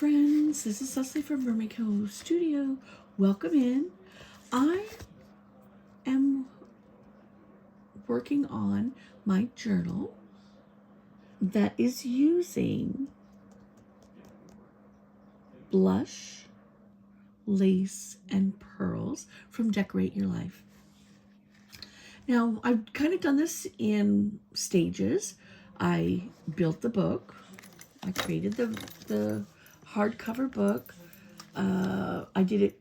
friends, this is Leslie from Mermaid Co Studio. Welcome in. I am working on my journal that is using blush, lace, and pearls from Decorate Your Life. Now, I've kind of done this in stages. I built the book. I created the hardcover book. I did it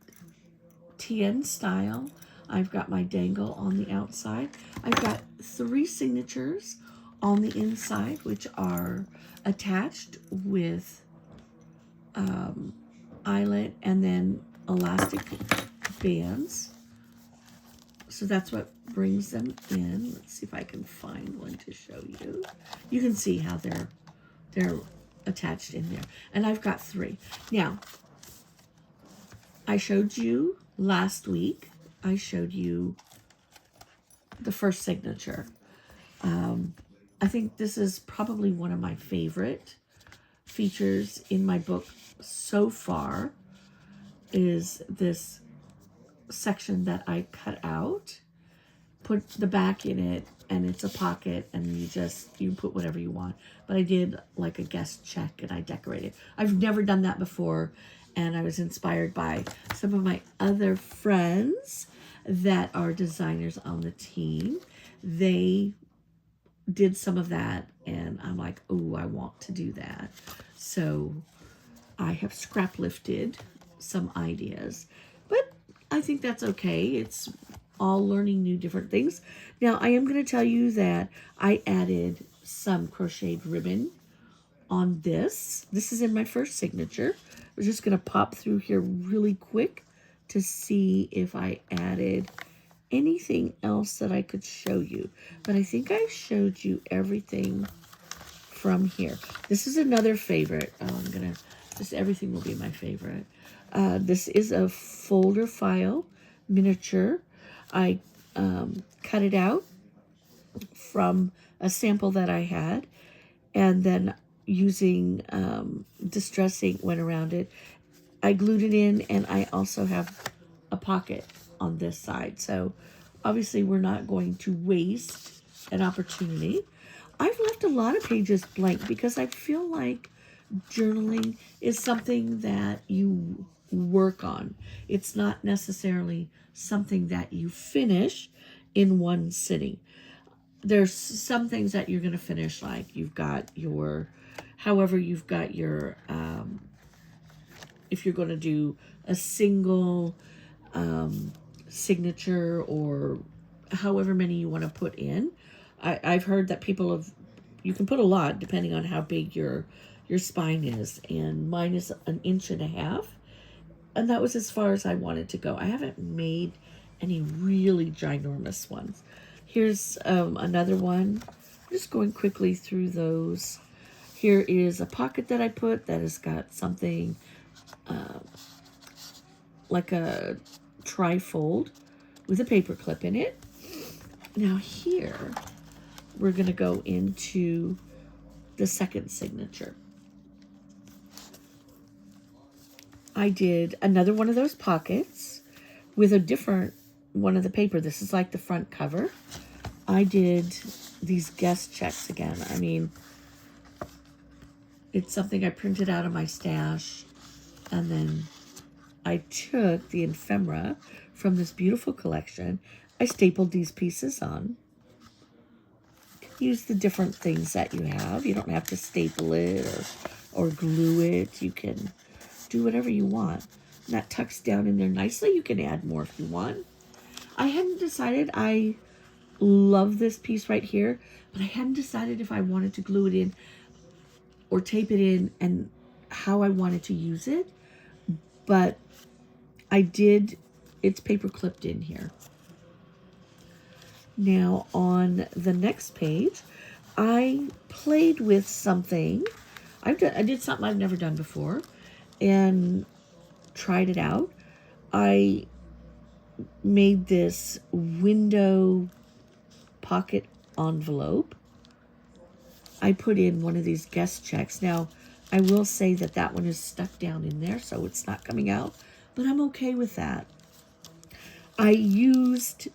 TN style. I've got my dangle on the outside. I've got 3 signatures on the inside, which are attached with eyelet and then elastic bands. So that's what brings them in. Let's see if I can find one to show you. You can see how they're attached in there. And I've got 3. Now, I showed you last week, I showed you the first signature. I think this is probably one of my favorite features in my book so far, is this section that I cut out, put the back in it, and it's a pocket, and you put whatever you want. But I did like a guest check and I decorated. I've never done that before, and I was inspired by some of my other friends that are designers on the team. They did some of that, and I'm like, oh, I want to do that. So I have scrap lifted some ideas, but I think that's okay. It's all learning new different things. Now, I am going to tell you that I added some crocheted ribbon on this. This is in my first signature. We're just going to pop through here really quick to see if I added anything else that I could show you. But I think I showed you everything from here. This is another favorite. Oh, I'm going to, just everything will be my favorite. This is a folder file miniature. I cut it out from a sample that I had, and then using distress ink went around it. I glued it in, and I also have a pocket on this side. So obviously we're not going to waste an opportunity. I've left a lot of pages blank because I feel like journaling is something that you work on. It's not necessarily something that you finish in one sitting. There's some things that you're going to finish, like you've got your, however you've got your, if you're going to do a single signature or however many you want to put in. I've heard that you can put a lot depending on how big your spine is, and mine is 1.5 inches. And that was as far as I wanted to go. I haven't made any really ginormous ones. Here's another one. I'm just going quickly through those. Here is a pocket that I put that has got something like a tri-fold with a paper clip in it. Now here, we're going to go into the second signature. I did another one of those pockets with a different one of the paper. This is like the front cover. I did these guest checks again. I mean, it's something I printed out of my stash, and then I took the ephemera from this beautiful collection. I stapled these pieces on. Use the different things that you have. You don't have to staple it or glue it. You can do whatever you want. And that tucks down in there nicely. You can add more if you want. I hadn't decided. I love this piece right here, but I hadn't decided if I wanted to glue it in or tape it in and how I wanted to use it. But I did, it's paper clipped in here. Now on the next page, I played with something. I did something I've never done before and tried it out. I made this window pocket envelope. I put in one of these guest checks. Now, I will say that that one is stuck down in there, so it's not coming out, but I'm okay with that. I used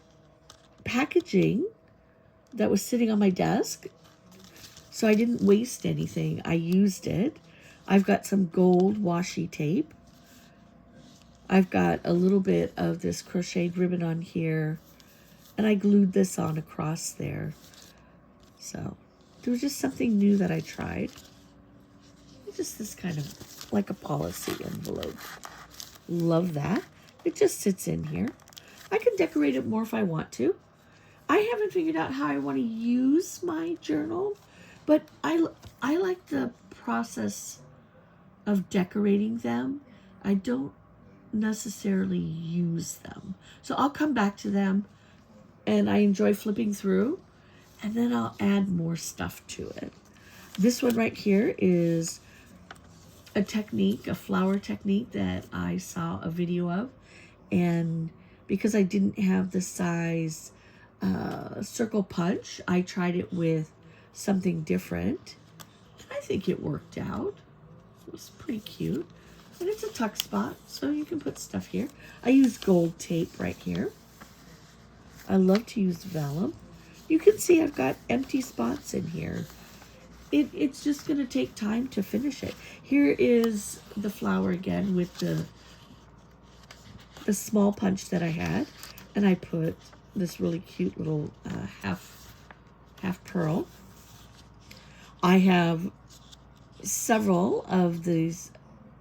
packaging that was sitting on my desk, so I didn't waste anything. I used it. I've got some gold washi tape. I've got a little bit of this crocheted ribbon on here, and I glued this on across there. So there was just something new that I tried. Just this kind of like a policy envelope. Love that. It just sits in here. I can decorate it more if I want to. I haven't figured out how I want to use my journal, but I like the process of decorating them. I don't necessarily use them. So I'll come back to them, and I enjoy flipping through, and then I'll add more stuff to it. This one right here is a technique, a flower technique that I saw a video of, and because I didn't have the size circle punch, I tried it with something different. I think it worked out. It was pretty cute, and it's a tuck spot, so you can put stuff here. I use gold tape right here. I love to use vellum. You can see I've got empty spots in here. It's just going to take time to finish it. Here is the flower again with the small punch that I had, and I put this really cute little half pearl. I have several of these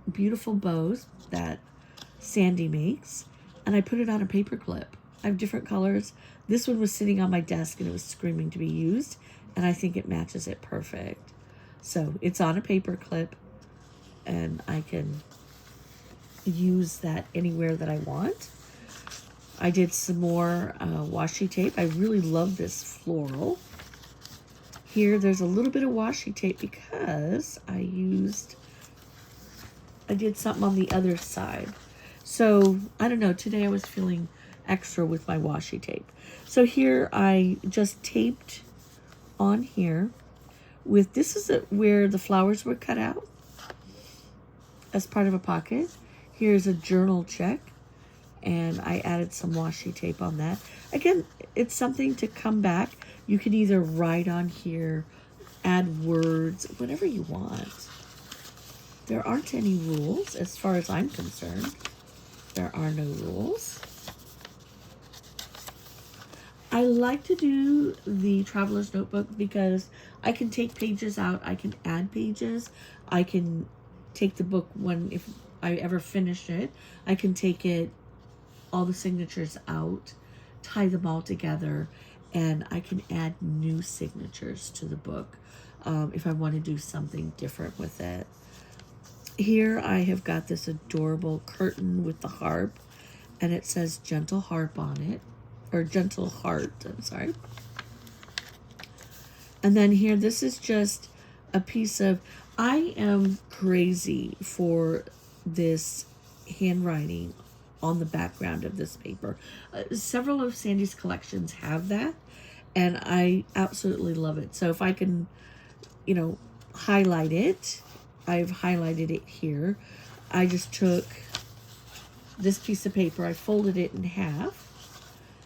beautiful bows that Sandi makes, and I put it on a paper clip. I have different colors. This one was sitting on my desk and it was screaming to be used, and I think it matches it perfect. So it's on a paper clip, and I can use that anywhere that I want. I did some more washi tape. I really love this floral. Here there's a little bit of washi tape because I did something on the other side. So I don't know, today I was feeling extra with my washi tape. So here I just taped on here with, this is where the flowers were cut out as part of a pocket. Here's a journal check, and I added some washi tape on that. Again, it's something to come back. You can either write on here, add words, whatever you want. There aren't any rules as far as I'm concerned. There are no rules. I like to do the Traveler's Notebook because I can take pages out, I can add pages, I can take the book when, if I ever finish it, I can take it, all the signatures out, tie them all together, and I can add new signatures to the book if I want to do something different with it. Here I have got this adorable curtain with the harp, and it says Gentle Harp on it. Or Gentle Heart, I'm sorry. And then here, this is just a piece of, I am crazy for this handwriting on the background of this paper. Several of Sandi's collections have that, and I absolutely love it. So if I can, you know, highlight it, I've highlighted it here. I just took this piece of paper, I folded it in half,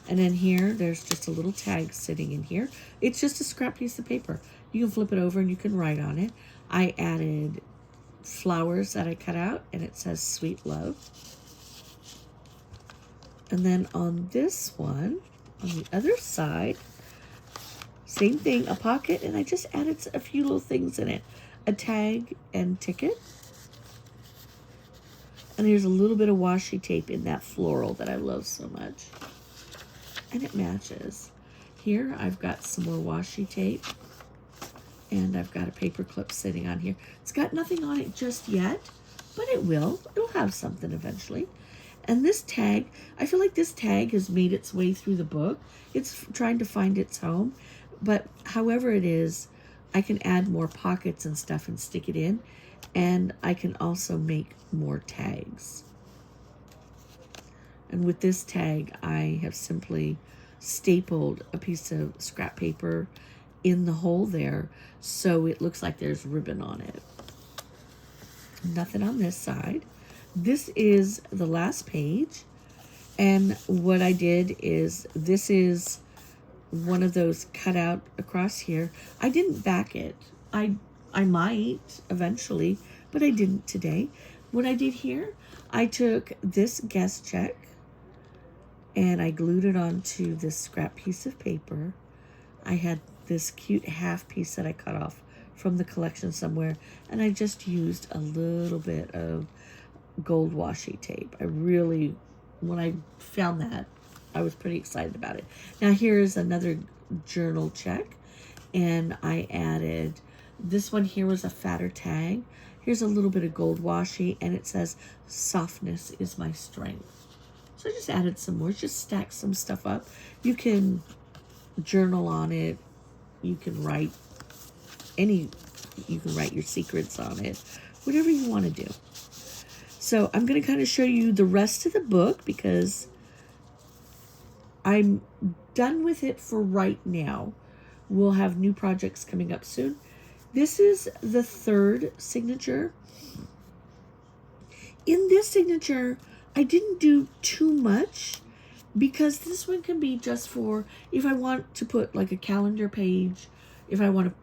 and then here, there's just a little tag sitting in here. It's just a scrap piece of paper. You can flip it over and you can write on it. I added flowers that I cut out, and it says Sweet Love. And then on this one, on the other side, same thing, a pocket, and I just added a few little things in it. A tag and ticket. And there's a little bit of washi tape in that floral that I love so much. And it matches. Here I've got some more washi tape, and I've got a paper clip sitting on here. It's got nothing on it just yet, but it will. It'll have something eventually. And this tag, I feel like this tag has made its way through the book. It's trying to find its home, but however it is, I can add more pockets and stuff and stick it in, and I can also make more tags. And with this tag, I have simply stapled a piece of scrap paper in the hole there, so it looks like there's ribbon on it. Nothing on this side. This is the last page. And what I did is, this is one of those cut out across here. I didn't back it. I might eventually, but I didn't today. What I did here, I took this guest check and I glued it onto this scrap piece of paper. I had this cute half piece that I cut off from the collection somewhere, and I just used a little bit of gold washi tape. I really, when I found that, I was pretty excited about it. Now here's another journal check, and I added, this one here was a fatter tag. Here's a little bit of gold washi, and it says, softness is my strength. So I just added some more, just stack some stuff up. You can journal on it. You can write you can write your secrets on it, whatever you want to do. So I'm going to kind of show you the rest of the book because I'm done with it for right now. We'll have new projects coming up soon. This is the third signature. In this signature, I didn't do too much because this one can be just for if I want to put like a calendar page, if I want to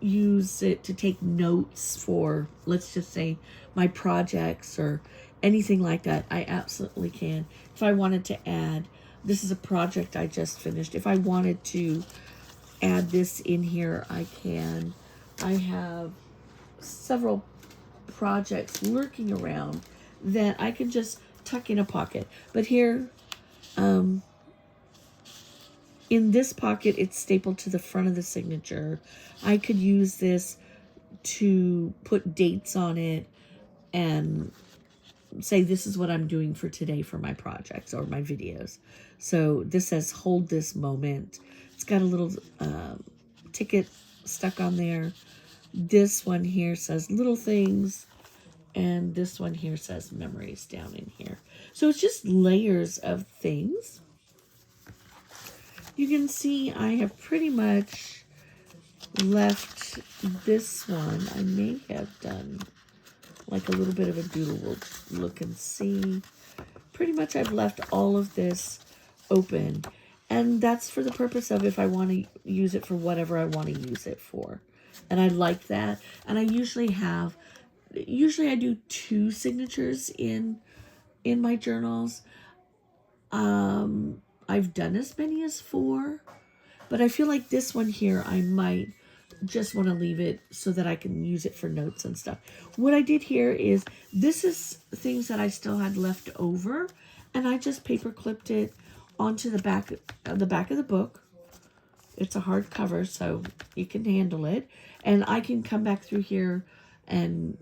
use it to take notes for, let's just say, my projects or anything like that, I absolutely can. If I wanted to add, this is a project I just finished. If I wanted to add this in here, I can. I have several projects lurking around that I can just tuck in a pocket. But here, in this pocket, it's stapled to the front of the signature. I could use this to put dates on it and say this is what I'm doing for today for my projects or my videos. So this says hold this moment. It's got a little ticket stuck on there. This one here says little things, and this one here says memories down in here. So it's just layers of things. You can see I have pretty much left this one. I may have done like a little bit of a doodle. We'll look and see. Pretty much I've left all of this open. And that's for the purpose of if I want to use it for whatever I want to use it for. And I like that. And I usually I do 2 signatures in my journals. I've done as many as 4, but I feel like this one here, I might just want to leave it so that I can use it for notes and stuff. What I did here is, this is things that I still had left over, and I just paper clipped it onto the back of the book. It's a hardcover, so you can handle it. And I can come back through here and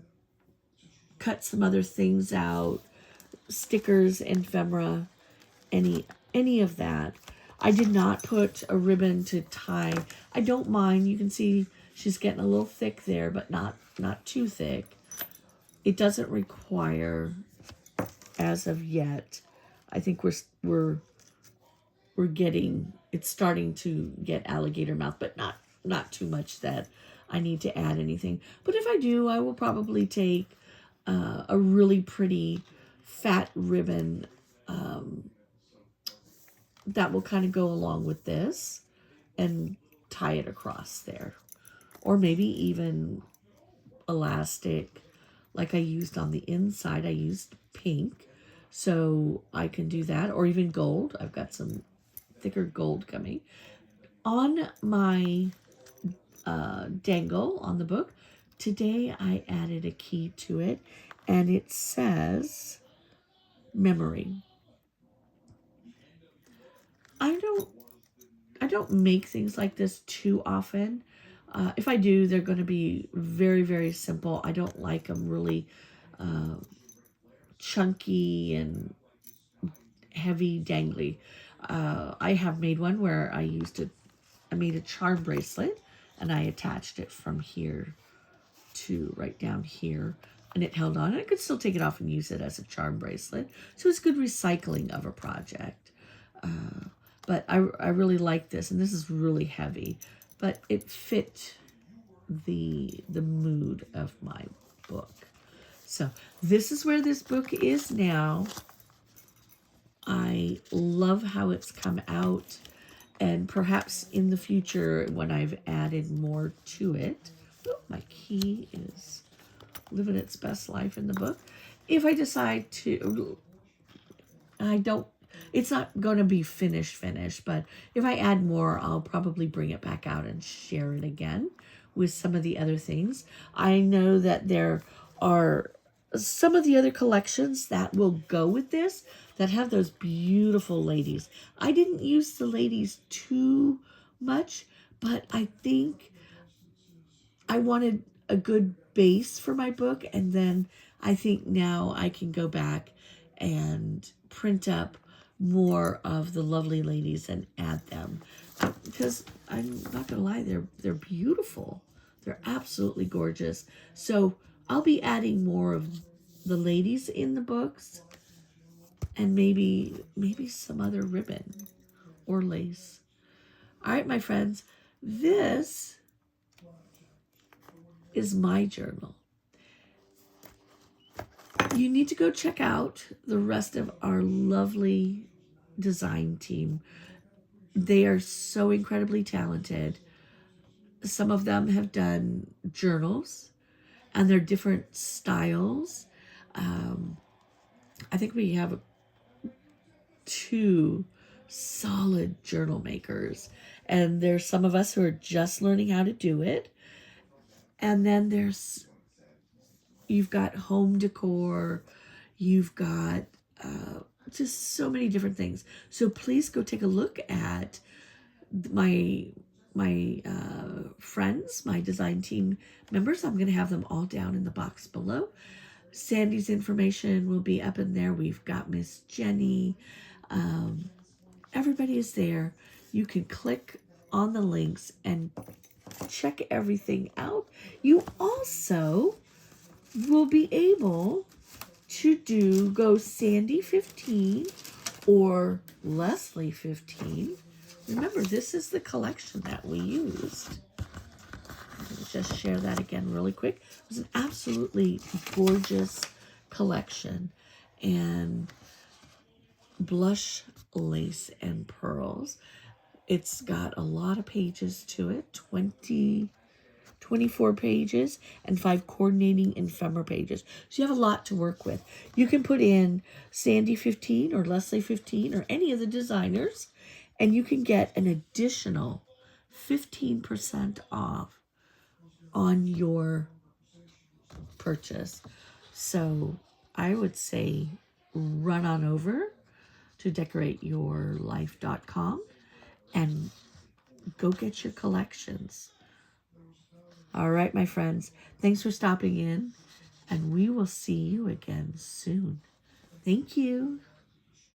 cut some other things out, stickers, ephemera, any of that. I did not put a ribbon to tie. I don't mind. You can see she's getting a little thick there, but not too thick. It doesn't require, as of yet. I think we're getting, it's starting to get alligator mouth, but not too much that I need to add anything. But if I do, I will probably take a really pretty fat ribbon that will kind of go along with this and tie it across there. Or maybe even elastic like I used on the inside. I used pink, so I can do that. Or even gold. I've got some thicker gold coming. On my dangle on the book, today I added a key to it, and it says memory. I don't make things like this too often. If I do, they're going to be very, very simple. I don't like them really chunky and heavy dangly. I have made one where I made a charm bracelet, and I attached it from here to right down here, and it held on. I could still take it off and use it as a charm bracelet. So it's good recycling of a project. But I really like this, and this is really heavy, but it fit the mood of my book. So this is where this book is now. I love how it's come out, and perhaps in the future when I've added more to it. Oh, my key is living its best life in the book. If I decide to, it's not going to be finished, but if I add more, I'll probably bring it back out and share it again with some of the other things. I know that there are some of the other collections that will go with this that have those beautiful ladies. I didn't use the ladies too much, but I think I wanted a good base for my book, and then I think now I can go back and print up more of the lovely ladies and add them, because I'm not gonna lie, they're beautiful. They're absolutely gorgeous. So I'll be adding more of the ladies in the books, and maybe some other ribbon or lace. All right, my friends, this is my journal. You need to go check out the rest of our lovely design team. They are so incredibly talented. Some of them have done journals, and they're different styles. I think we have 2 solid journal makers, and there's some of us who are just learning how to do it. And then you've got home decor, you've got just so many different things. So please go take a look at my friends, my design team members. I'm going to have them all down in the box below. Sandi's information will be up in there. We've got Miss Jenny. Everybody is there. You can click on the links and check everything out. You also will be able to go Sandi 15 or Leslie 15. Remember, this is the collection that we used. Just share that again really quick. It was an absolutely gorgeous collection, and blush lace and pearls. It's got a lot of pages to it, 24 pages and 5 coordinating ephemera pages. So you have a lot to work with. You can put in Sandi 15 or Leslie 15 or any of the designers, and you can get an additional 15% off on your purchase. So I would say run on over to decor8yourlife.com and go get your collections. All right, my friends, thanks for stopping in, and we will see you again soon. Thank you.